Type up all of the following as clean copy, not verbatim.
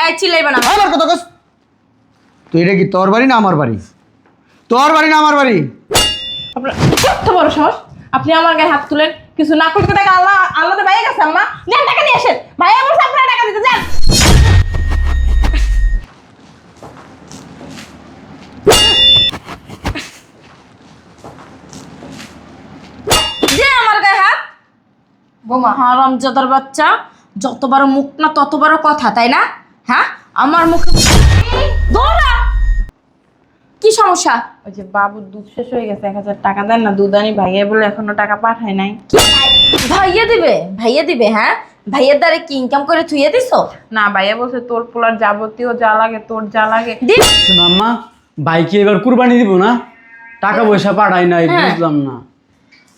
এই চিল্লাইবা না আমার কথা কস তুই এটা কি তোর বাড়ি না আমার বাড়ি তোর বাড়ি না আমার বাড়ি আপনার কত বড় সাহস আপনি আমার গায়ে হাত তুলেন কিছু না করতে টাকা আল্লাহতে ভাইয়া গেছে আম্মা নেন টাকা নিয়ে আসেন ভাইয়া বলছে আপনারা টাকা দিতে যান দে আমার গায়ে হাত বোমা হারামজাদার বাচ্চা যতবার মুখ না ততবার কথা তাই না হ্যাঁ আমার মুখে দৌড়া কি সমস্যা ওই যে বাবুর দুধ শেষ হয়ে গেছে 1000 টাকা দেন না দুধ আনি ভাইয়া বলে এখনো টাকা পাঠায় নাই ভাইয়া দিবে হ্যাঁ ভাইয়ের দ্বারা কি ইনকাম করে থুইয়ে দিছো না ভাইয়া বলছে তোর পোলার যাবতীয় যা লাগে তোর যা লাগে শোনো আম্মা ভাই কি এবার কুরবানি দিব না টাকা পয়সা পাঠাই নাই বুঝলাম না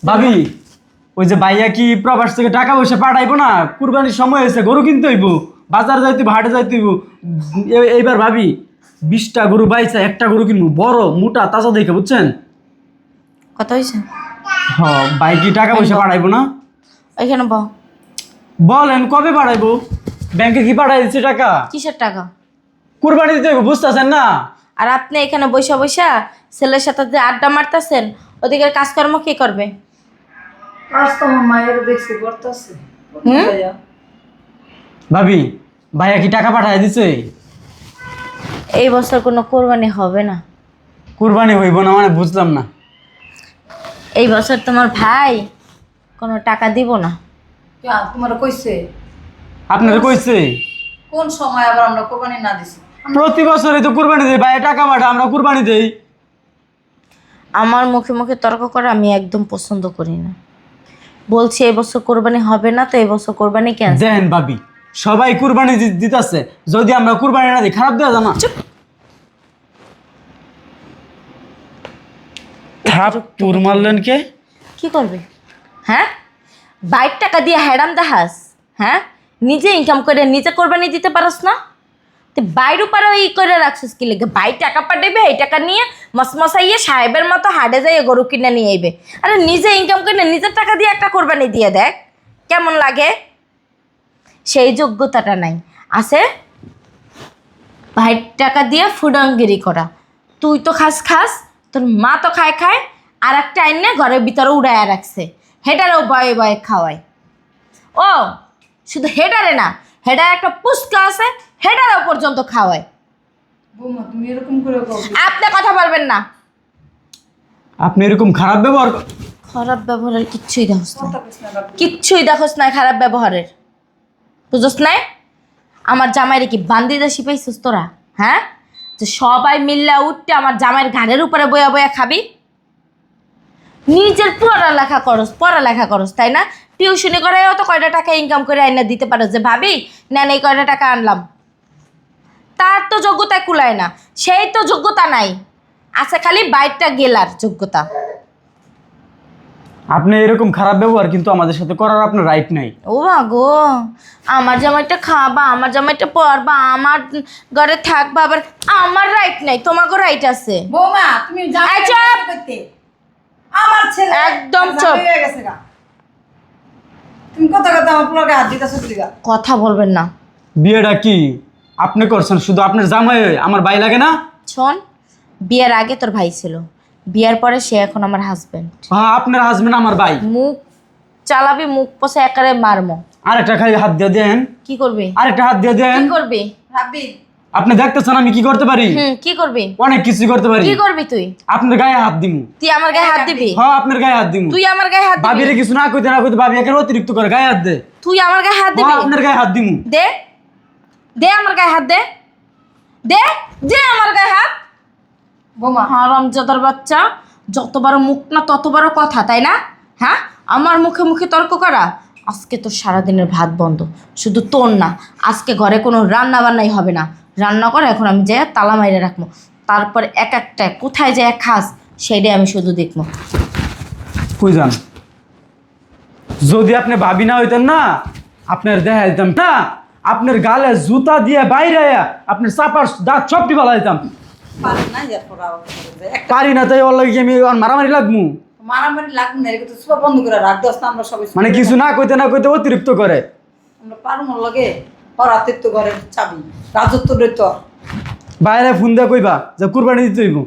ভাবি ওই যে ভাইয়া কি প্রবাস থেকে টাকা পয়সা পাঠাইবো না কুরবানির সময় হয়েছে গরু কিনতে হইব বাজার যাইতে হাটে যাইতে হইব এইবার ভাবি 20টা গরু বাইছে একটা গরু কিনবো বড় মোটা তাজা দেখে বুঝছেন কত হয়েছে হ্যাঁ ভাই কি টাকা পয়সা পাঠাইবো না ওইখানে বলেন কবে পাঠাইবো ব্যাংকে কি পাঠাই দিচ্ছে টাকা কিসের টাকা কুরবানি দিতে হইব বুঝতেছেন না আর আপনি এখানে বৈশা বৈশা ছেলের সাথে যে আড্ডা মারতেছেন ওদিকে কাজকর্ম কি করবে মায়ের দেখছি করতেছে ভাবি ভাইয়া কি টাকা পাঠাই দিছে এই বছর কোনো কোরবানি হবে না কুরবানি হইব না মানে বুঝলাম না এই বছর তোমার ভাই কোনো টাকা দিব না তোমার কইছে আপনার কইছে কোন সময় আবার আমরা কোরবানি না দিছি প্রতি বছরই তো কুরবানি দেই ভাই টাকা পাঠা আমরা কুরবানি দেই আমার মুখে মুখে তর্ক করা আমি একদম পছন্দ করি না বলছি এই বছর কোরবানি হবে না তো এই বছর কোরবানি কেন দেন ভাবি সবাই কুরবানি দিতেছে যদি আমরা কুরবানি না দিই খারাপ দেওয়া জানা থাপ্পড় মারলেন কে কি করবে হ্যাঁ 22 টাকা দিয়ে হ্যাডাম দেখাস হ্যাঁ নিজে ইনকাম করে নিজে কোরবানি দিতে পারস না তো বাইরে পারে ই করে রাখছিস কি লেগে 22 টাকা পাঠাইবে এই টাকা নিয়ে মসমসাইয়ে সাহেবের মতো হাটে যাইয়ে গরু কিনে নিয়ে আইবে আরে নিজে ইনকাম করে নিজের টাকা দিয়ে একটা কোরবানি দিয়ে দেখ কেমন লাগে সেই যোগ্যতাটা নাই আছে 22 টাকা দিয়ে ফুডাঙ্গিরি করা তুই তো খাস তোর মা তো খায় আর একটা আইনে ঘরের ভিতরে উড়াইয়া রাখছে হেডারেও বয়ে বয়ে খাওয়ায় ও শুধু হেডারে না হেডার একটা পুস্কা আছে হেডারেও পর্যন্ত খাওয়ায় বৌমা তুমি এরকম করে আপনি কথা বলবেন না আপনি এরকম খারাপ ব্যবহার খারাপ ব্যবহারের কিচ্ছুই দেখোস না খারাপ ব্যবহারের বুঝোস নাই আমার জামাইরে কি বান্দিদা শিপাইছিস তোরা হ্যাঁ যে সবাই মিল্লা উঠতে আমার জামাইয়ের ঘাড়ের উপরে বয়া বয়া খাবি নিজের পড়ালেখা করস তাই না টিউশনি করাইও তো কয়টা টাকা ইনকাম করে আইনা দিতে পারো যে ভাবি নেন এই কয়টা টাকা আনলাম তার তো যোগ্যতা কুলায় না সেই তো যোগ্যতা নাই আছে খালি বাইরটা গেলার যোগ্যতা আপনি এরকম খারাপ ব্যবহার কিন্তু আমাদের সাথে করার আপনার রাইট নাই ও গো আমার জামাইটা খাবা আমার জামাইটা পরবা আমার ঘরে থাকবা আবার আমার রাইট নাই তোমাকে রাইট আছে বৌমা তুমি এই চুপ! করতে আমার ছেলে একদম চুপ! হয়ে গেছে গা তুমি কথা আমার পুরো হাত দিতেছো দিগা কথা বলবেন না বিয়েটা কি আপনি করছেন শুধু আপনার জামাই আমার ভাই লাগে না শোন বিয়ের আগে তোর ভাই ছিল বিয়ের পরে সে এখন আমার হাজবেন্ড হ্যাঁ আপনার হাজবেন্ড আমার ভাই মুখ চালাবি মুখ পোষে একারে মারমো আরেকটা খালি হাত দিয়ে দেন কি করবি আরেকটা হাত দিয়ে দেন কি করবি রাব্বি আপনি দেখতেছেন আমি কি করতে পারি কি করবি অনেক কিছু করতে পারি কি করবি তুই আপনার গায়ে হাত দিমু তুই আমার গায়ে হাত দিবি হ্যাঁ আপনার গায়ে হাত দিমু তুই আমার গায়ে হাত দিবি ভাবিরে কিছু না কইতে ভাবি একের অতিরিক্ত করে গায়ে হাত দে তুই আমার গায়ে হাত দিবি হ্যাঁ আপনার গায়ে হাত দিমু দে দে আমার গায়ে হাত দে দে দে আমার গায়ে হাত বৌমা হারামজাদার বাচ্চা যতবার মুখ না ততবার কথা তাই না হ্যাঁ আমার মুখে মুখে তর্ক করা আজকে তো সারাদিনের ভাত বন্ধ শুধু তোর না আজকে ঘরে কোনো রান্না বান্নাই হবে না রান্না করে এখন আমি যাই তালা মাইরে রাখবো তারপর এক একটা কোথায় যায় খাস সেইটাই আমি শুধু দেখবো কই যান যদি আপনি ভাবি না হইতেন না আপনার দেখা দিতাম না আপনার গালে জুতা দিয়ে বাইরে আয়া আপনার চাপার দাঁত সবটি ভালো দিতাম পারে না ইয়ার পর একটা পারি না তাই ওর লাগে আমি আর মারামারি লাগমু মারামারি লাগবে না এগুলো তো সব বন্ধ করে রাখ দোস্ত আমরা সবাই মানে কিছু না কইতে অতিরিক্ত করে আমরা পারবো লগে ওর হাতের তো ঘরের চাবি, রাজত্ব তো। বাইরে ফোন দিয়ে কইবা যে কুরবানি দিতে হইব।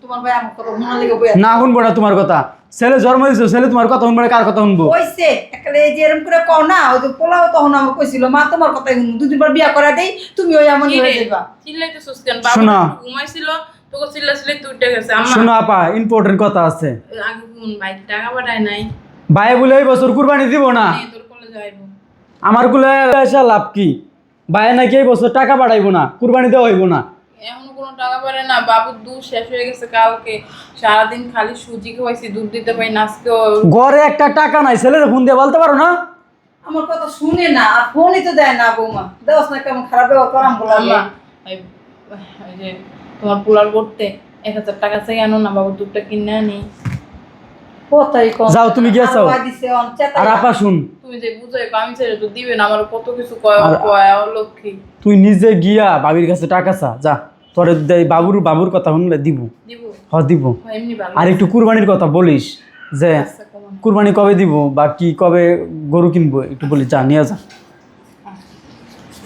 তোমার ভাই আমার কথা মনে লেগে বই না শুনবো না তোমার কথা। ছেলে জন্ম হয়েছে, ছেলে তোমার কথা শুনবো না, কার কথা শুনবো? কইছে একালে এই যে এরকম করে কও না, ওই যে পোলাও তখন আমার কইছিল মা তোমার কথাই শুনুন, দুদিন পর বিয়া করে দেই, তুমি ওই এমন হয়ে যাবা। চিল্লাইতেছস কেন? শোনো। বাবা ঘুমাইছিল, তোকে চিল্লাচিল্লি তুই উঠে গেছে। আম্মা শোনো আপা, ইম্পর্টেন্ট কথা আছে। আগে ফোন ভাই টাকা পাঠায় নাই, ভাই বলে এই বছর কুরবানি দিব না। নিয়ে তোর কলে যাইব। আমার কুলে এসে লাভ কি? ভাই নাকি এই বছর টাকা পাঠাইবো না, কুরবানি দেওয়া হইব না। এখনো কোনো টাকা পারে না, বাবুর দুধ শেষ হয়ে গেছে কালকে, সারাদিন খালি সুজি খাওয়াইছি, দুধ দিতে পারি না। আজকেও ঘরে একটা টাকা নাই, ছেলের ফোন দিয়ে বলতে পারো না? আমার কথা শুনে না, আর ফোনই তো দেয় না বৌমা। দেওয়াস না কেমন খারাপ ব্যবহার করাম বলা আম্মা ওই যে তোমার পোলার করতে 1000 টাকা চাই, আনো না বাবুর দুধটা কিনে আনি। কোথায় কম যাও, তুমি গিয়ে চাও। আর আপা শুন, তুমি যে বুঝাই আমি ছেড়ে তো দিবে না, আমার কত কিছু কয় লক্ষ্মী। তুই নিজে গিয়া বাবির কাছে টাকা চা, যা। তোর বাবুর কথা শুনলে দিব। দিব দিব। এমনি ভালো। আর একটু কুরবানির কথা বলিস, যে আচ্ছা, কমান। কুরবানি কবে দিব বা কি কবে গরু কিনবো একটু বলি, যা নিয়ে যা।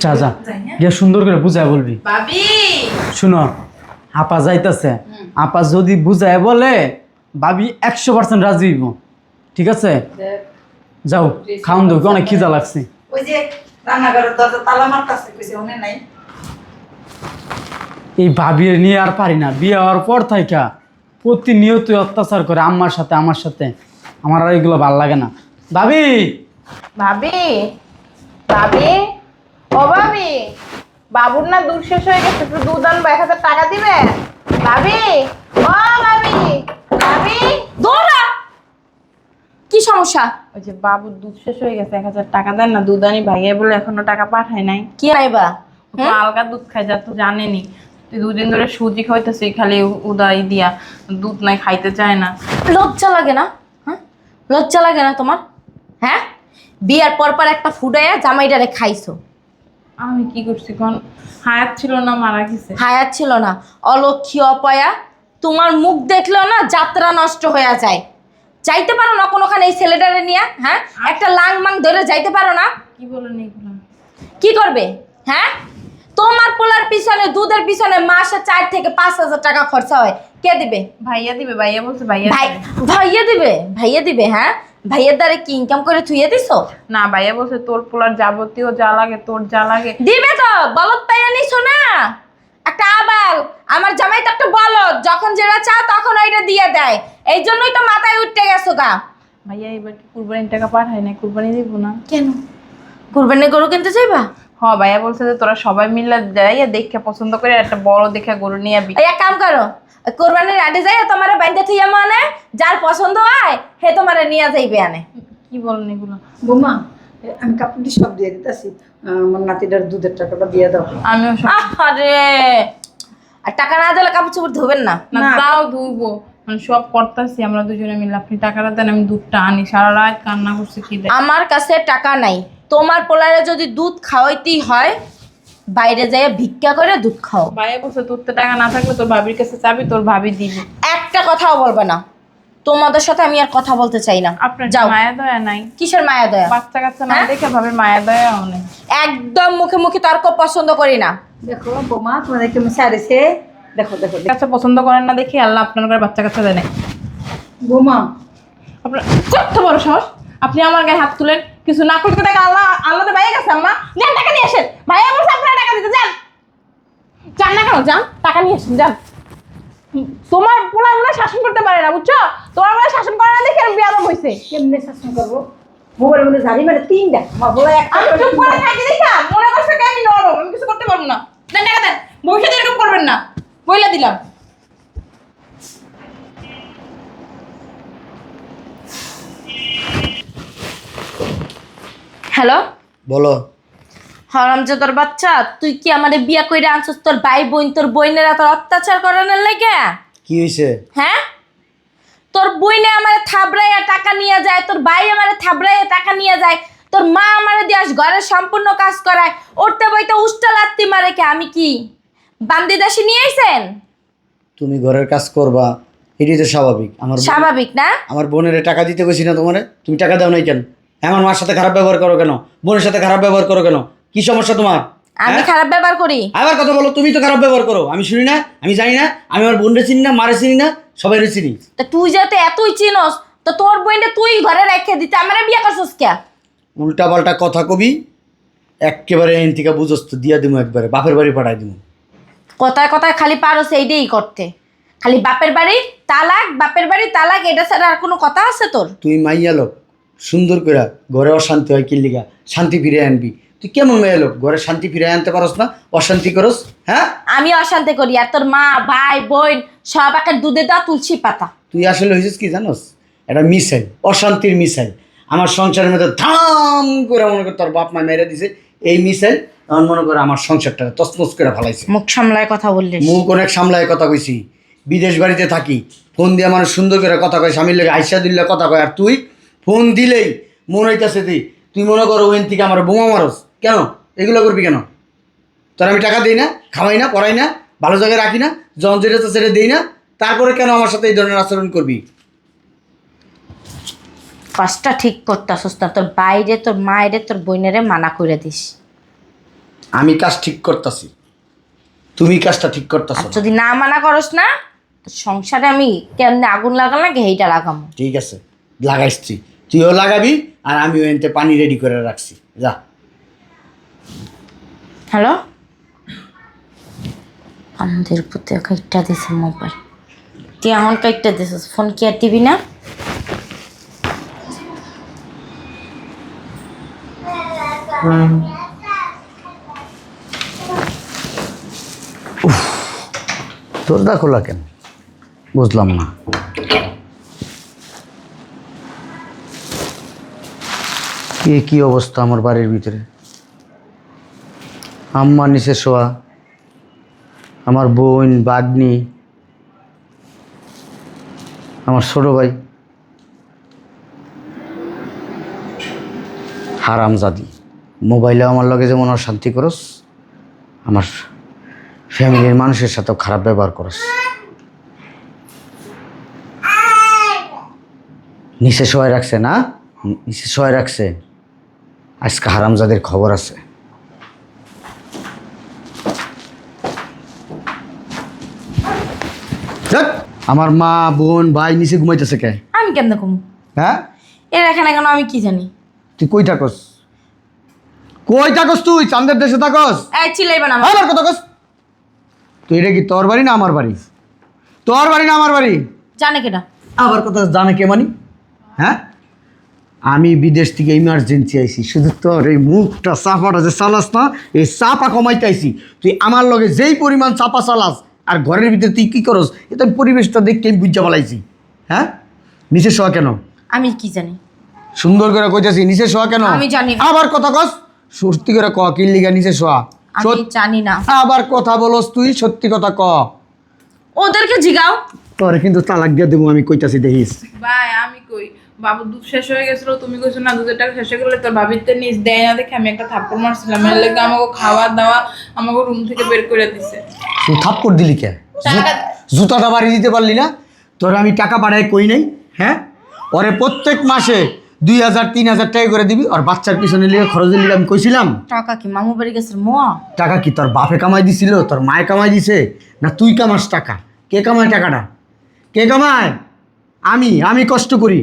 যা যা যাই, হ্যাঁ? গিয়ে সুন্দর করে বুঝায় বলবি। ভাবি শুনো, আপা যাইতাছে, আপা যদি বুঝায় বলে ভাবি 100% রাজি হইব। ঠিক আছে, যাও খাওন দেবো, অনেক খিদা লাগছে। ওই যে রান্নাঘরের দরজা তালা মারতাছে, কইছে মনে নাই। এই ভাবির নিয়ে আর পারি না, বিয়ে হওয়ার পর থাইকা প্রতিনিয়ত অত্যাচার করে আমার সাথে। আমার আর এগুলো ভাল লাগে না। ভাবি, ভাবি ভাবি ও ভাবি, বাবুর না দুধ শেষ হয়ে গেছে, একটু দুধ আনবো, 1000 টাকা দিবে? ভাবি ও ভাবি, ভাবি দৌড়া, কি সমস্যা? ওই যে বাবুর দুধ শেষ হয়ে গেছে, 1000 টাকা দেন না, দুধ আনি। ভাইয়া বলে এখনো টাকা পাঠায় নাই। কি আইবা? ও তো আলগা দুধ খাই, যা তো জানেনি। দুদিন ধরে সুজি খাইতেছি খালি উদাই দিয়া, দুধ নাই, খাইতে চায় না। লজ্জা লাগে না? হ্যাঁ, লজ্জা লাগে না তোমার? হ্যাঁ, বিয়ার পর পর একটা ফুডাইয়া জামাইটারে খাইছো। আমি কি করছি কোন? হায়াত ছিল না, মারা গেছে। হায়াত ছিল না, অলক্ষী অপয়া। তোমার মুখ দেখলেও না যাত্রা নষ্ট হয়ে যায়। যাইতে পারো না কোনোখানে এই ছেলেটারে নিয়ে? হ্যাঁ, একটা লাং মাং ধরে যাইতে পারো না? কি বলেন এগুলো? কি করবে? হ্যাঁ, তোমার পোলার পিছনে, দুধের পিছনে মাসে 4 থেকে 5,000 টাকা খরচা হয়। কে দিবে? ভাইয়া দিবে, ভাইয়া বলছে ভাইয়া ভাই, দিবে। ভাইয়া দিবে? ভাইয়া দিবে? হ্যাঁ, ভাইয়ের দ্বারা কি ইনকাম করে থুইয়ে দিছো? না, ভাইয়া বলছে তোর পোলার যাবতীয় যা লাগে, তোর যা লাগে। দিবে তো, বলদ পাইয়া নিছো না? একটা আবাল, আমার জামাই তো একটা বলদ, যখন যেটা চাও তখন ওইটা দিয়ে দেয়। এই জন্যই তো মাথায় উঠতে গেছো গা। ভাইয়া এবার কি কুরবানির টাকা পাঠায় না? কুরবানি দিব না কেন? কুরবানি গরু কিনতে চাইবা? হ্যাঁ, ভাইয়া বলছে যে তোরা সবাই মিলে যাইয়া দেখে পছন্দ করে একটা বড় দেখে গরু নিয়ে এই এক কাম করো, কোরবানির আগে যাই তোমার বাইন্দা থুইয়া মানে যার পছন্দ হয় হে তোমার নিয়ে যাইবে আনে। কি বলেন এগুলো? বৌমা আমি কাপড়টি সব দিয়ে দিতেছি, আমার নাতিটার দুধের টাকাটা দিয়ে দাও। আমিও আরে, আর টাকা না দিলে কাপড় চোপড় ধোবেন না। না, তাও ধুইবো, মানে সব করতেছি আমরা দুজনে মিলে। আপনি টাকাটা দেন, আমি দুধটা আনি। সারা রাত কান্না করছি, কি দেয়। আমার কাছে টাকা নাই। তোমার পোলারে যদি দুধ খাওয়াইতেই হয় বাইরে যাইয়া ভিক্ষা করে দুধ খাও। ভাইয়া বলছে তোর তো টাকা না থাকলে তোর ভাবির কাছে চাবি, তোর ভাবি দিবে। একটা কথাও বলবে না। তোমাদের সাথে আমি আর কথা বলতে চাই না। আপনার যাও। মায়া দয়া নাই? কিসের মায়া দয়া? বাচ্চা কাচ্চা না হ্যাঁ? দেখে ভাবে মায়া দয়াও নেই। একদম মুখে মুখে তর্ক পছন্দ করি না। দেখো বৌমা তোমাদের কেমন সারেছে, দেখো দেখো দেখো। কাছে পছন্দ করেন না দেখে আল্লাহ আপনার ঘরে বাচ্চা কাচ্চা দেয় না। বৌমা আপনার কত বড় সাহস, আপনি আমার গায়ে হাত তুলেন? কিছু না করতে টাকা আল্লাহ তো ভাইয়া গেছে। আম্মা যান, টাকা নিয়ে আসেন। ভাইয়া বলছে আপনারা টাকা দিতে, যান। যান না কেন, যান, টাকা নিয়ে আসেন, যান। তোমার পোলা মনে হয় শাসন করতে পারে না, বুঝছো? তোমার মনে হয় শাসন করে না দেখে আমি বিয়াদব হইছে। কেমনে শাসন করবো? মোবাইলের মধ্যে ঝাড়ি মারে 3টা, আমার বলে একটা আমি চুপ করে থাকি দেখা মনে করছে কি আমি নরম, আমি কিছু করতে পারবো না। দেন টাকা দেন, ভবিষ্যতে এরকম করবেন না, বইলা দিলাম। হ্যালো, বলো। হারামজাদার বাচ্চা, তুই কি আমারে বিয়া কইরা আনছস তোর ভাই বোন, তোর বোনেরা তোর অত্যাচার করানোর লাগে? কি হয়েছে? হ্যাঁ, তোর বইনে আমারে থাবড়াইয়া টাকা নিয়ে যায়, তোর ভাই আমারে থাবড়াইয়া টাকা নিয়ে যায়, তোর মা আমারে দিয়ে ঘরের সম্পূর্ণ কাজ করায়, উঠতে বইতে উষ্টা লাত্তি মারে। কে আমি কি বান্দি দাসী নিয়ে আইছেন? তুমি ঘরের কাজ করবা, এটাই তো স্বাভাবিক। স্বাভাবিক না? আমার বোনের টাকা দিতে গেছি না তোমারে, তুমি টাকা দাও নাই কেন? আমার মার সাথে খারাপ ব্যবহার করো কেন? বোনের সাথে খারাপ ব্যবহার করো কেন? কি সমস্যা তোমার? আমি হ্যাঁ? খারাপ ব্যবহার করি? আবার কথা বলো, তুমি তো খারাপ ব্যবহার করো, আমি শুনি না, আমি জানি না, আমি আমার বোনরে চিনি না, মারে চিনি না, সবাই চিনি। তা তুই যাতে এতই চিনস তো তোর বইনটা তুই ঘরে রেখে দিতে আমারে বিয়ে করছস কে? উল্টা পাল্টা কথা কবি, একেবারে এন থেকে বুঝস তো দিয়া দিমু, একবারে বাপের বাড়ি পাঠাই দিমু। কথায় কথায় খালি পারস এইটাই করতে, খালি বাপের বাড়ি তালাক, বাপের বাড়ি তালাক, এটা ছাড়া আর কোনো কথা আছে তোর? তুই মাইয়া লোক, সুন্দর করে ঘরে অশান্তি হয় কিল্লিগা, শান্তি ফিরে আনবি। তুই কেমন মাইয়া লোক, ঘরে শান্তি ফিরে আনতে পারস না, অশান্তি করস? হ্যাঁ, আমি অশান্তি করি আর তোর মা ভাই বোন সব একের দুধে দেওয়া তুলসী পাতা। তুই আসলে হয়েছিস কি জানোস, একটা মিসাইল, অশান্তির মিসাইল। আমার সংসারের মধ্যে ধাম করে মনে কর তোর বাপ মা মেরে দিছে এই মিসাইল, এমন মনে করে আমার সংসারটা তছনছ করে ফেলাইছে। মুখ সামলায় কথা বললিস। মুখ অনেক সামলায় কথা কইছি, বিদেশ বাড়িতে থাকি, ফোন দিয়ে মানুষ সুন্দর করে কথা কয়, স্বামীর লেগে আইসা দিল্লা কথা কয়, আর তুই ফোন দিলেই মনে হইতেছে তুই মনে করো ওইন থেকে আমার বোমা মারস। কেন এগুলো করবি কেন? তোর আমি টাকা দিই না, খাওয়াই না, পড়াই না, ভালো জায়গায় রাখি না, জন যেটা তো সেটা দিই না, তারপরে কেন আমার সাথে এই ধরনের আচরণ করবি? কাজটা ঠিক করতাছস না, তোর বাইরে তোর মায়েরে তোর বোনেরে মানা করে দিস। আমি কাজ ঠিক করতেছি, তুমি কাজটা ঠিক আর করতেছ। যদি না মানা করস না তোর সংসারে আমি কেমনে আগুন লাগাল না এইটা লাগামো। ঠিক আছে, লাগাইছি, তুইও লাগাবি, আর আমিও এনতে পানি রেডি করে রাখছি, যা। হ্যালো, আমাদের প্রতি কাইটটা দিছে মোবাইল, তুই এখন কাইটটা দিছিস, ফোন কি আর দিবি না? দরজা খোলা কেন বুঝলাম না। কি অবস্থা আমার বাড়ির ভিতরে, আম্মা নিচে শোয়া, আমার বোন বাগনি, আমার ছোট ভাই, হারামজাদি মোবাইলে আমার লগে যেমন অশান্তি করস, আমার ফ্যামিলির মানুষের সাথেও খারাপ ব্যবহার করস। নিচে শোয়াই রাখছে না, নিচে শোয়াই রাখছে, আজকে হারামজাদের খবর আছে। ধ্যাৎ, আমার মা বোন ভাই নিচে ঘুমাইতেছে কে? আমি কেমনে কম হ্যাঁ, এর এখানে কেন আমি কি জানি? তুই কই থাকস? কই থাকস তুই? চান্দের দেশে থাকস? এই চিল্লাইবা না আমার কথা কস। তুই এটা কি তোর বাড়ি না আমার বাড়ি? তোর বাড়ি না আমার বাড়ি? জানে কেটা? আবার কথা জানে কে মানি? হ্যাঁ, আমি বিদেশ থেকে ইমার্জেন্সি আইছি, শুধু তোর এই মুখটা চাপাটা যে চালাস না, এই চাপা কমাইতে আইছি। তুই আমার লগে যেই পরিমাণ চাপা চালাস, আর ঘরের ভিতরে তুই কি করস, এটা পরিবেশটা দেখে আমি বুঝা পালাইছি। হ্যাঁ, নিচে শোয়া কেন? আমি কি জানি? সুন্দর করে কইতাছি, নিচে শোয়া কেন? আমি জানি না। আবার কথা কস, সত্যি করে ক, কি লিগা নিচে শোয়া? আমি জানি না। আবার কথা বলস তুই, সত্যি কথা ক। ওদেরকে জিগাও। তোরে কিন্তু তালাক দিয়ে দেবো আমি, কইতাছি দেখিস। ভাই আমি কই বাবু দুধ শেষ হয়ে গেছিল, তুমি কইছো না দুধের টাকা শেষ হয়ে গেলে তোর ভাবিতে নিজ দেয় না দেখে আমি একটা থাপ্পড় মারছিলাম, এর লেগে আমাকে খাওয়া দাওয়া আমাকে রুম থেকে বের করে দিছে। তুই থাপ্পড় দিলি কে? জুতাটা বাড়ি দিতে পারলি না? তোর আমি টাকা পাঠাই কই নাই? হ্যাঁ, ওরে প্রত্যেক মাসে 2000 3000 টাকা করে দিবি, আর বাচ্চার পিছনে লিগে খরচের লিগে আমি কইছিলাম। টাকা কি মামু বাড়ি গেছে মোয়া? টাকা কি তোর বাপে কামাই দিছিল, তোর মায়ে কামাই দিছে, না তুই কামাস টাকা? কে কামায় টাকাটা? কে কামায়? আমি কষ্ট করি,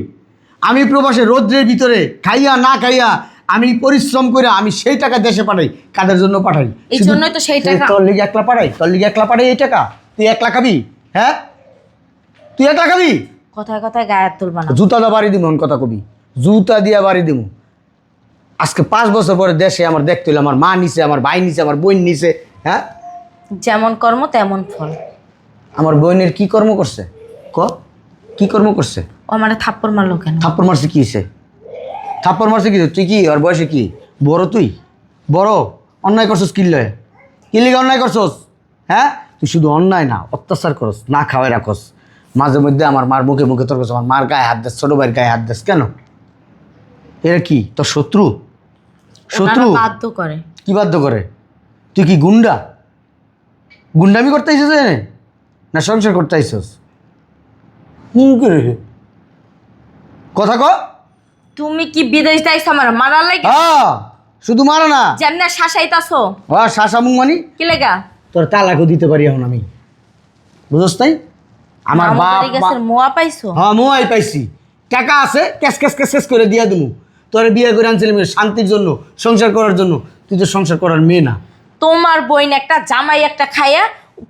আমি প্রবাসে রোদ্রের ভিতরে খাইয়া না খাইয়া আমি পরিশ্রম করে আমি সেই টাকা দেশে পাঠাই। কাদের জন্য পাঠাই? এই জন্যই তো সেই টাকা। তোর লিগে একলা পাঠাই, তোর লিগে একলা পাঠাই এই টাকা। তুই একলা খাবি? হ্যাঁ, তুই একলা খাবি? কথায় কথায় গায়ে হাত তুলবা না। জুতা দা বাড়ি দিব, কথা কবি, জুতা দিয়া বাড়ি দিব। আজকে 5 বছর পরে দেশে আমার দেখতে হইলো, আমার মা নিছে, আমার ভাই নিছে, আমার বোন নিছে। হ্যাঁ, যেমন কর্ম তেমন ফল। আমার বোনের কি কর্ম করছে? ক, কি কর্ম করছে? ও আমারে থাপ্পড় মারলো কেন? থাপ্পড় মারছে কি হইছে? থাপ্পড় মারছে কি? তুই কি ওর বয়সে কি বড়? তুই বড় অন্যায় করছস কি লয়? কি লিগে অন্যায় করছস? হ্যাঁ, তুই শুধু অন্যায় না, অত্যাচার করস, না খাওয়াই রাখস। মাঝে মধ্যে আমার মার মুখে মুখে তোর কাছে আমার মার গায়ে হাত দেস, ছোট ভাইয়ের গায়ে হাত দেস কেন? এরা কি তোর শত্রু? শত্রু ওনারা বাধ্য করে। কি বাধ্য করে? তুই কি গুন্ডা? গুন্ডামি করতে আইসস এনে, না সংসার করতে আইসস? কথা ক। তুমি কি বিদেশ যাইছো আমার মারার লাগে? হ্যাঁ, শুধু মারো না। যেমনে শাসাইতাছো শাসামুং মানি কি লেগা? তোর তালাকও দিতে পারি এখন আমি, বুঝছ তাই? আমার বাপ বাড়ি গেছে মোয়া পাইছো? হ্যাঁ মোয়াই পাইছি, টাকা আছে, ক্যাশ ক্যাশ ক্যাশ ক্যাশ করে দিয়া দেবো। তোরে বিয়ে করে আনছিলাম শান্তির জন্য, সংসার করার জন্য। তুই তো সংসার করার মেয়ে না। তোমার বইন একটা জামাই একটা খাইয়া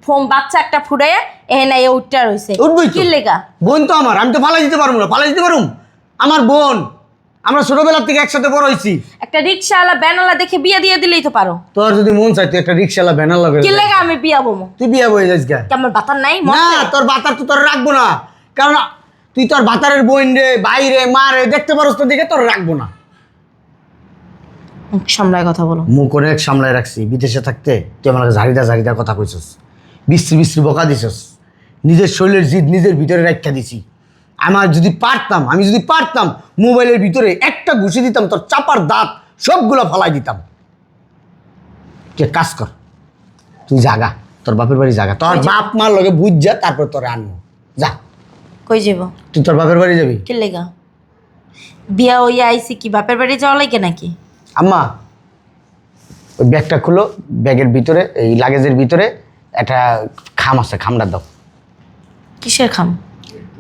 ফোম বাচ্চা একটা ফুটাইয়া এনে উঠটা রইছে। উঠবই কি লেগা? বোন তো আমার, আমি তো ফালাই দিতে পারবো না। ফালাই দিতে পারুম? আমার বোন, আমরা ছোটবেলার থেকে একসাথে বড় হয়েছি। একটা রিক্সাওয়ালা ব্যানালা দেখে বিয়া দিয়ে দিলেই তো পারো। তোর যদি মন চাই তুই একটা রিক্সাওয়ালা ব্যানার লাগে, কি লেগা আমি বিয়া বমু? তুই বিয়ে বয়ে যাস গা। কি আমার বাতার নাই না, মরছে? তোর বাতার তো তোর রাখবো না, কারণ তুই তোর বাতারের বোন রে, বাইরে মারে দেখতে পারস তো, দেখে তোর রাখবো না। মুখ সামলায় কথা বলো। মুখ অনেক সামলায় রাখছি। বিদেশে থাকতে তুই আমার ঝাড়িদা ঝাড়িদা কথা কইছস, বিশ্রী বিশ্রী বকা দিছস, নিজের শরীরের জিদ নিজের ভিতরে রাখা দিছি। আমার যদি পারতাম, আমি যদি পারতাম মোবাইলের ভিতরে একটা ঘুষি দিতাম, তোর চাপার দাঁত সবগুলো ফালাই দিতাম। তুই এক কাজ কর, তুই জাগা, তোর বাপের বাড়ি জাগা। তোর বাপ মার লগে বুঝ যা, তারপর তোরে আনবো। যা, কই যাব? তুই তোর বাপের বাড়ি যাবি। কি লেগা? বিয়া হইয়া আইছি কি বাপের বাড়ি যাওয়া লাগে নাকি? আম্মা, ওই ব্যাগটা খুলো, ব্যাগের ভিতরে এই লাগেজের ভিতরে একটা খাম আছে, খামটা দাও। কিসের খাম?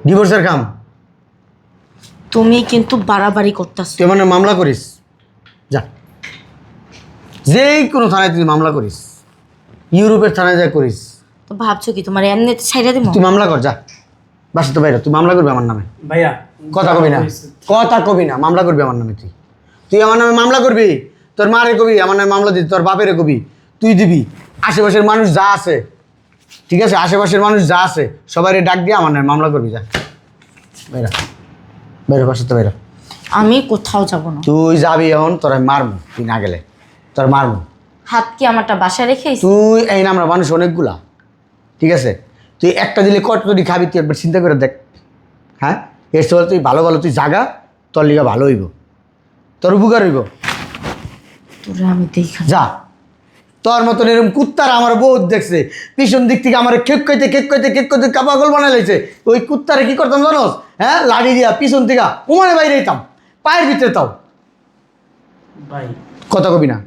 ডিভোর্সের খাম। তুমি কিন্তু বাড়াবাড়ি করতেছ। তুই মানে মামলা করিস, যা, যেই কোনো থানায় তুই মামলা করিস, ইউরোপের থানায় যা করিস। তো ভাবছো কি তোমার এমনিতে ছাইড়া দিব? তুই মামলা কর, যা, বাসা তো বাইরে, তুই মামলা করবি আমার নামে। ভাইয়া কথা কবি না, কথা কবি না, মামলা করবি আমার নামে। তুই তুই আমার নামে মামলা করবি, তোর মারে কবি আমার নামে মামলা দিবি, তোর বাপেরে কবি, তুই দিবি। আশেপাশের মানুষ যা আছে, ঠিক আছে, আশেপাশের মানুষ যা আছে সবাই ডাক দিয়ে আমার নামে মামলা করবি। যা, বাইরা বাইরে, বাসা তো বাইরে। আমি কোথাও যাব না। তুই যাবি এখন, তোর আমি মারমু, তুই না গেলে তোর মারমু। হাত কি আমারটা বাসায় রেখে আইছি? তুই এই না, আমরা মানুষ অনেকগুলা, ঠিক আছে, তুই একটা দিলে কতটি খাবি তুই একবার চিন্তা করে দেখ। হ্যাঁ, এর সময় তুই ভালো ভালো তুই জাগা, তোর লিগা ভালো হইব, তোর উপকার হইব। তোরে আমি দেখা যা, তোর মতন এরকম কুত্তার আমার বহুত দেখছে, পিছন দিক থেকে আমার খেক কইতে খেক কইতে খেক কইতে কাপাগল বানাই লাইছে। ওই কুত্তারে কি করতাম জানোস? হ্যাঁ, লাড়ি দিয়া পিছন থেকে উমানে বাইরে যেতাম, পায়ের ভিতরে তাও। ভাই কথা কবি না,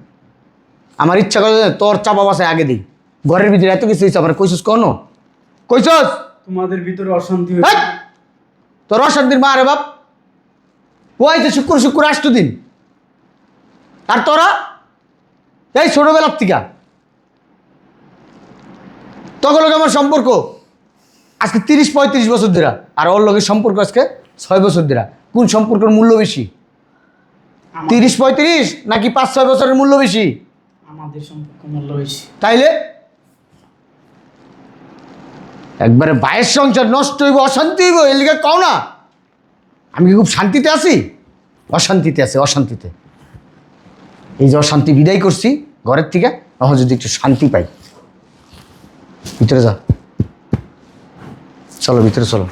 আমার ইচ্ছা করে তোর চাপা বাসায় আগে দিই। ঘরের ভিতরে এত কিছু হয়েছে, আমার কইসস কোনো কইসস? তোমাদের ভিতরে অশান্তি হেৎ! হয়েছে। তোর অশান্তির মা রে বাপ, ওই যে শুক্র শুক্র আসতো দিন, আর তোরা এই ছোটবেলার থেকে তখন লোক আমার সম্পর্ক আজকে 30-35 বছর ধরে, আর ওর লোকের সম্পর্ক আজকে 6 বছর ধরে। কোন সম্পর্কের মূল্য বেশি? 30-35 নাকি 5-6 বছরের মূল্য বেশি? আমাদের সম্পর্ক মূল্য বেশি। তাইলে একবারে বায়ের সংসার নষ্ট হইব, অশান্তি হইব, এর লিগে কও না। আমি কি খুব শান্তিতে আছি? অশান্তিতে আছি, অশান্তিতে। এই যে অশান্তি বিদায় করছি ঘরের থেকে, এখন যদি একটু শান্তি পাই। ভিতরে যা, চলো ভিতরে চলো।